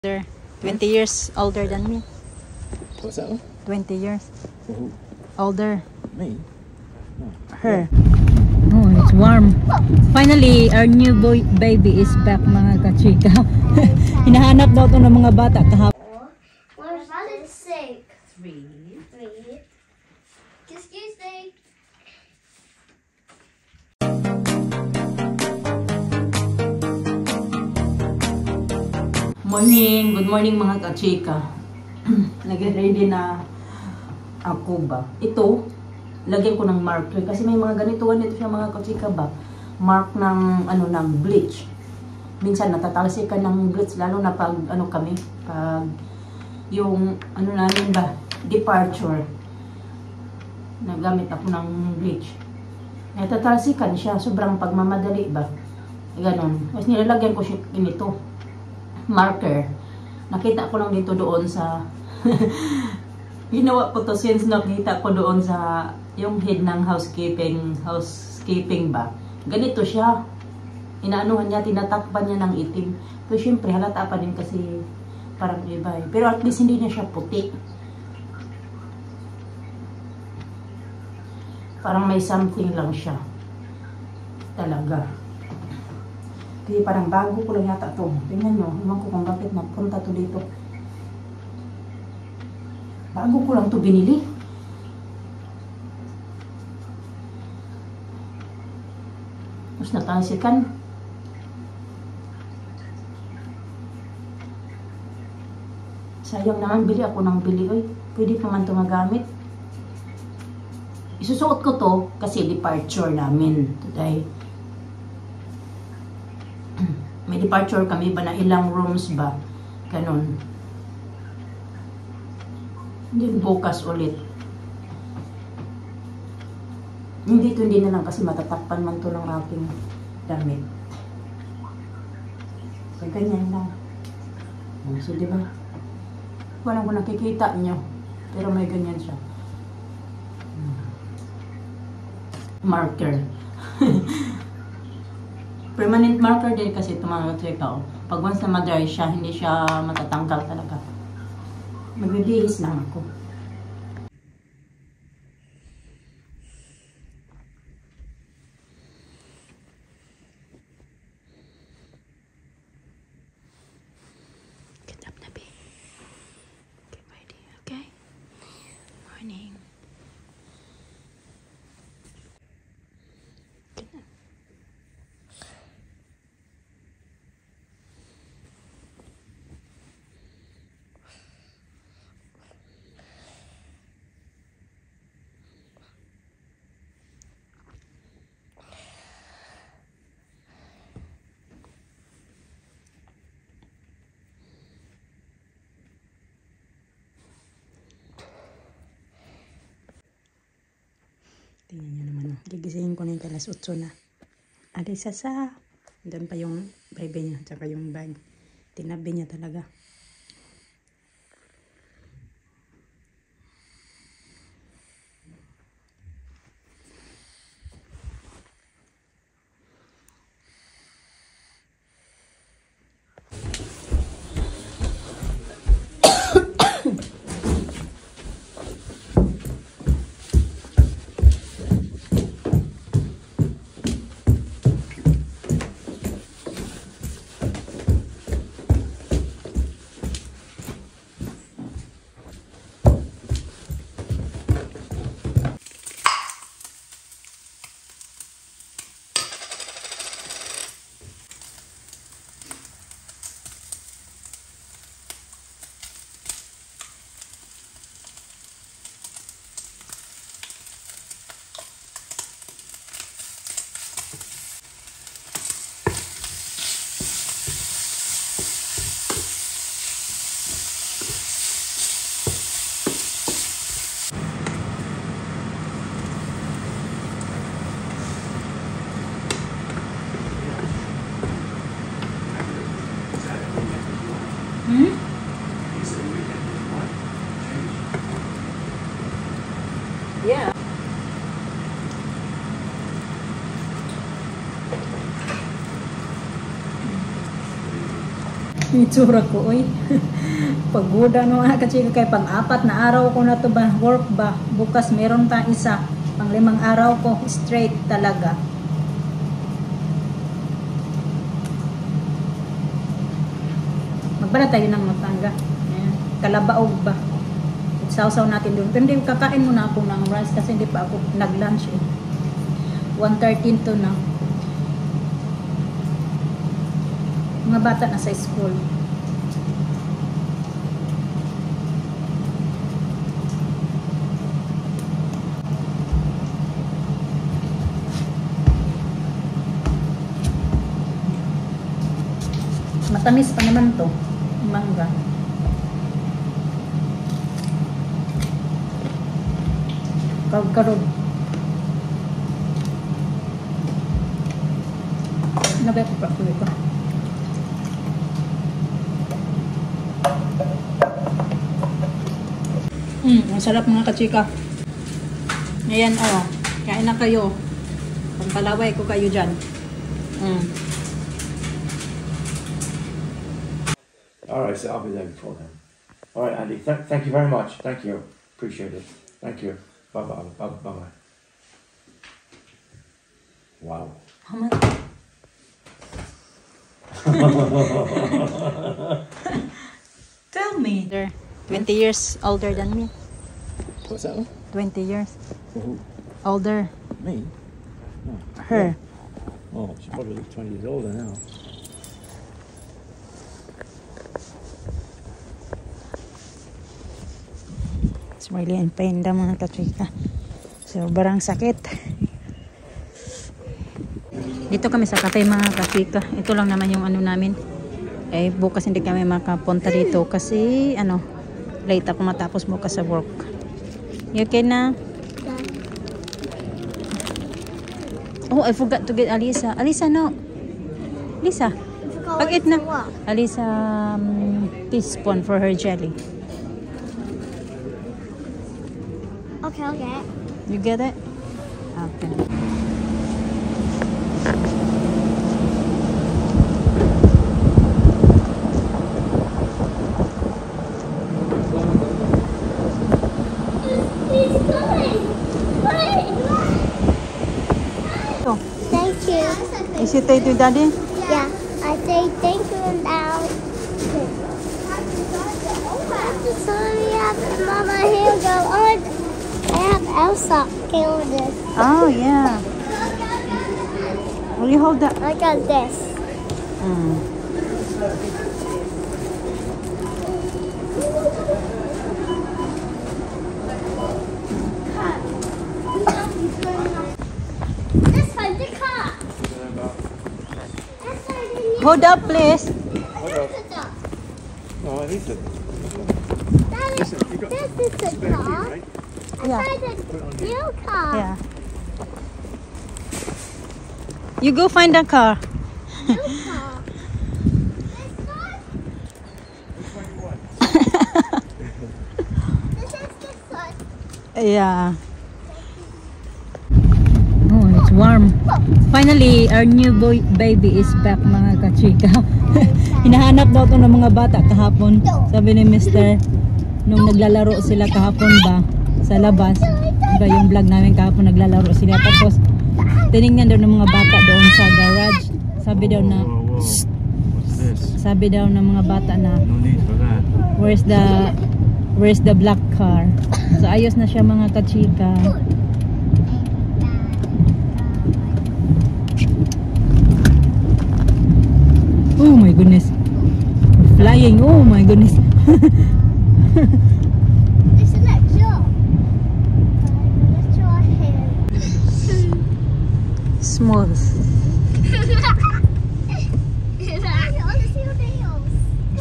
Older, 20 years older than me. What's that one? 20 years Who? older. Me? Her. Oh, it's warm. Finally, our new baby is back, mga kachika. Hinahanap daw ito ng mga bata kahapon. For father's sake. Three. Excuse me. Morning, good morning mga kachika. Nag-ready na ako ba? Ito, lagyan ko ng marker kasi may mga ganituan nito siya mga kachika ba. Mark ng ng bleach. Minsan natatalsikan ng bleach lalo na pag kami, pag yung namin ba, departure. Nagamit ako ng bleach. Natatalsikan siya, sobrang pagmamadali ba. Ganon. Mas nilalagyan ko siya ganito. Marker. Nakita ko lang dito doon sa ginawa ko to since nakita ko doon sa yung head ng housekeeping ba. Ganito siya. Inaanuhan niya, tinatakpan niya ng itim. Pero syempre halata pa din kasi parang iba eh. Pero at least hindi niya siya puti. Parang may something lang siya. Talaga. Kaya parang bago ko lang yata ito. Tingnan nyo, ewan ko kung bakit napunta to dito. Bago ko lang to binili. Tapos natalsikan. Sayang naman, bili ako ng bili. Oy, pwede pa man ito magamit. Isusuot ko to kasi departure namin today. May departure kami ba na ilang rooms ba? Ganon. Hindi bukas ulit. Hindi na lang kasi matatakpan man to ng aking damit. So, ganyan lang. So, diba? Walang ko nakikita nyo. Pero may ganyan siya. Marker. Permanent marker din kasi ito mga katrika. Pag once na ma-dry siya, hindi siya matatanggal talaga. Magbibihis lang ako. Get up na, babe. Get ready, okay? Morning. Tingnan nyo naman. Gigisingin ko na yung alas 8 na. Alisasa. Doon pa yung baby niya. Tsaka yung bag. Tinabi niya talaga. yung itsura ko, oy. Pagoda no mga kachika kay pang-apat na araw ko na to ba, work ba. Bukas meron pa isa. Pang 5 araw ko, straight talaga. Magbara tayo ng matangga. Ayan. Kalabaog ba. Sausaw natin doon. Pero hindi, kakain muna ako ng rice kasi hindi pa ako nag-lunch eh. 1:13 to na. Mga bata na sa school. Matamis pa naman to. Mangga. Karog-karog. Nabay ko pa ito. Ang sarap mga kachika. Ayan oh. Kain na kayo. Pagpalaway ko kayo dyan. Alright, so I'll be there before then. Alright, Andy, thank you very much. Thank you. Appreciate it. Thank you. Bye-bye. Bye-bye. Wow. How much? Tell me. They're 20 years older than me. What's that one? 20 years Who? older. Me? Her. Oh, she probably looks 20 years older now. It's really in pain daw mga kachika. Sobrang sakit. Dito kami sa cafe mga kachika. Ito lang naman yung ano namin. Eh bukas hindi kami makapunta dito kasi ano, late ako matapos bukas sa work. You okay na? Oh, I forgot to get Alisa. Alisa, no. Alisa. Pag-eat na. Alisa, teaspoon for her jelly. Okay, okay. You get it? Okay. He's coming. Wait. So, Thank you. is it to daddy? Yeah, I say thank you now. So we have Mama here go on. I have Elsa this. Oh, yeah. Will you hold that? I got this. Let's find the car. Let's find the Hold up, please. Oh, I need to. Daddy, this is the car. Yeah. I find a new car. Yeah. You go find the car. New car. This is the sun. Yeah. Oh, it's warm. Finally, our new baby is back mga kachika. Hinahanap daw ito ng mga bata kahapon. Sabi ni Mr. Nung naglalaro sila kahapon ba sa labas. Diba yung vlog namin kahapon naglalaro sila. Tapos tinignan daw ng mga bata doon sa garage. Sabi daw na What's this? sabi daw ng mga bata na No need for that. where's the black car. So ayos na siya mga kachika. Oh my goodness. We're flying. Oh my goodness. It's an extra. Let's try here. Smooth. It's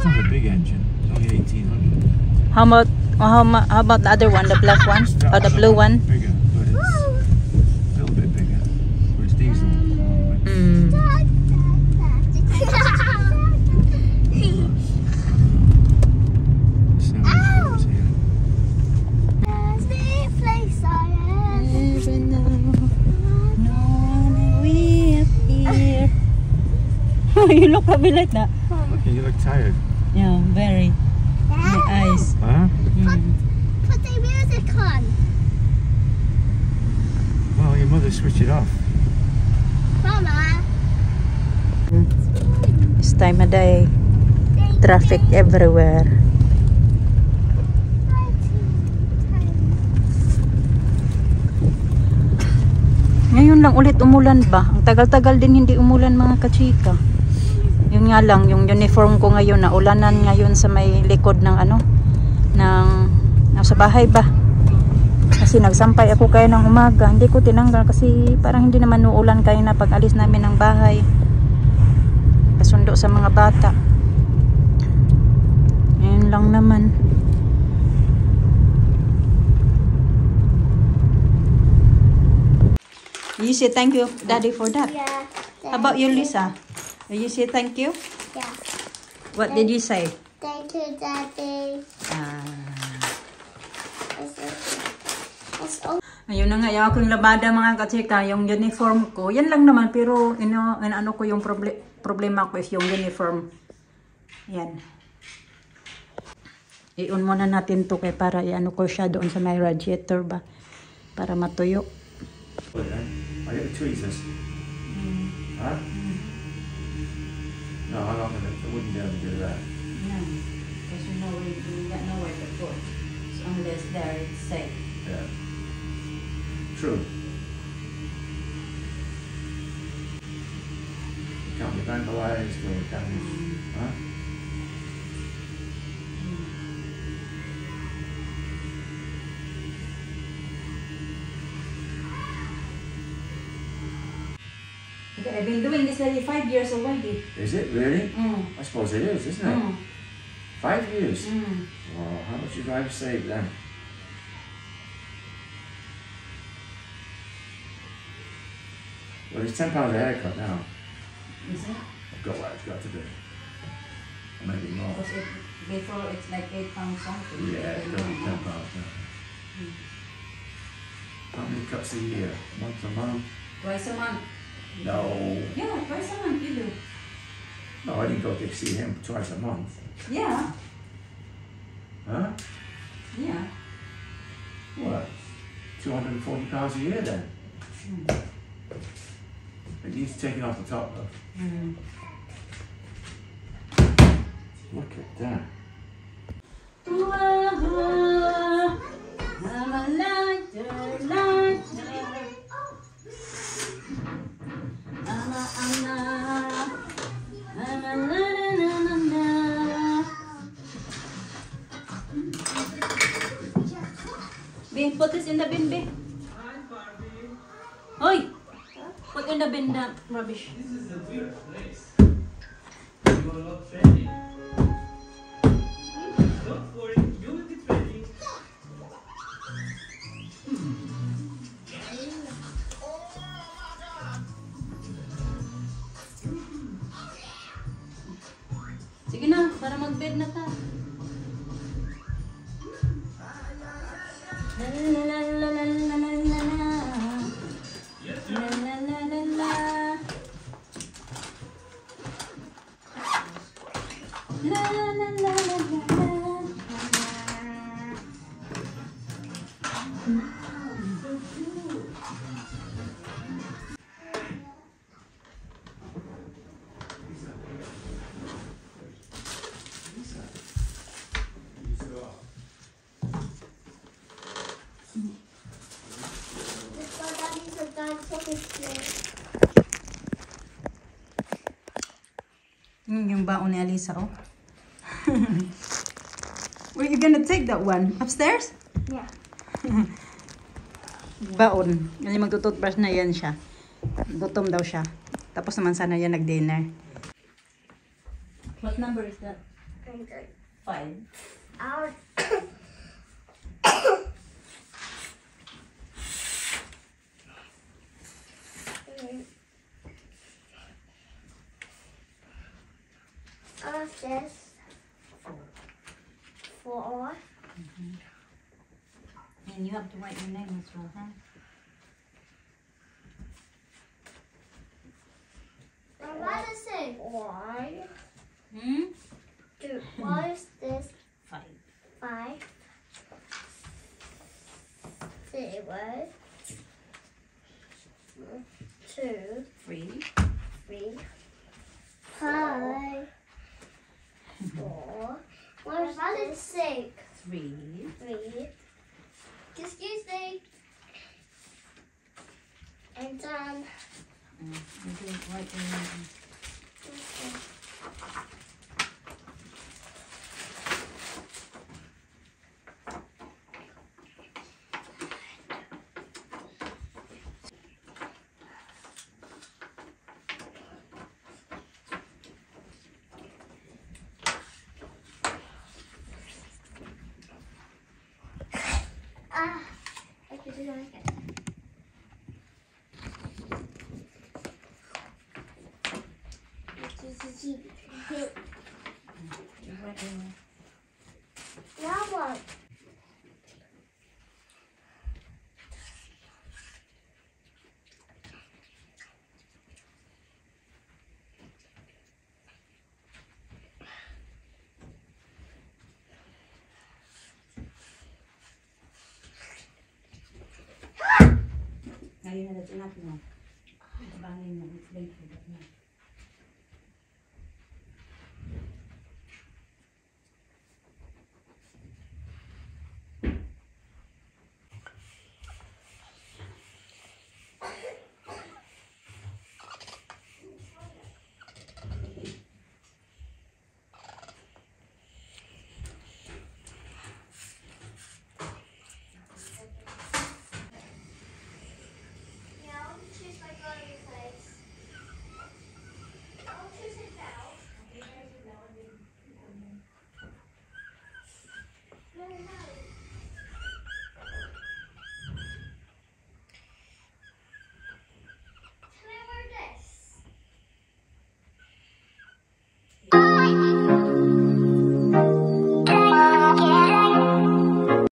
not a big engine. It's only 1800. How about the other one, the black one or the blue one? Bigger, but it's a little bit bigger. But it's diesel. You look a bit like that. Look, you look tired. Yeah, very. My eyes. Huh? Put the music on. Well, your mother switched it off. Mama. This time of day, traffic everywhere. Ngayon lang ulit umulan ba? Ang tagal-tagal din hindi umulan mga kachika. Yun nga lang, yung uniform ko ngayon na ulanan ngayon sa may likod ng sa bahay ba? Kasi nagsampay ako kaya ng umaga. Hindi ko tinanggal kasi parang hindi naman uulan kayo na pag alis namin ng bahay. Pasundo sa mga bata. Ngayon lang naman. You say thank you, Daddy, for that. Yeah. How about you, Lisa? You say thank you? Yeah. What did you say? Thank you, Daddy. Ayun na nga, yung aking labada mga katsika, yung uniform ko, yan lang naman, pero ano ko yung problema ko is yung uniform. Yan. I-on muna natin to kay para i-ano ko siya doon sa may radiator ba, para matuyo. I get the tweezers. Huh? No, I'm not gonna. I wouldn't be able to do that. No, because you got nowhere to put. So unless there it's safe. Yeah. True. You can't be vandalized or damaged. Huh? I've been doing this already 5 years already. Is it really? Mm. I suppose it is, isn't it? Mm. 5 years. Mm. Wow, how much did I save then? Well, it's £10 a haircut now. Is it? I've got what I've got to do. Or maybe more. Because before it's like £8 something. Yeah, it's got to be £10 now. How many cuts a year? Once a month? Twice a month. No. Yeah, twice a month you do. No, I didn't go to see him twice a month. Yeah. Huh? Yeah. What? £240 a year then? It needs taking off the top though. Look at that. Bin, put this in the bin, bin. Oi! Put in the bin that rubbish. This is a weird place. You are not training. Don't worry, you will be training. Sige na, para mag-bed na ta. La la la la la la la la la. La la la la la. La la la la la la. Yung baon ni Alisa, oh. Where you gonna take that one? Upstairs? Yeah. Baon. Kasi magtututbrush na yan siya. Gutom daw siya. Tapos naman sana yan nag-dinner. What number is that? 5. Out. This 4. And you have to write your name as well, huh? Now what does it say? Why? Hmm? What is this? 5. 5. 0. 2. 3. 3. 5. 4. What is this? 6. 3. 3. Excuse me. And done. Right in. I could do like it. Right in. Now what? Ngayon na natin natin. Bangin mo. Explain ko.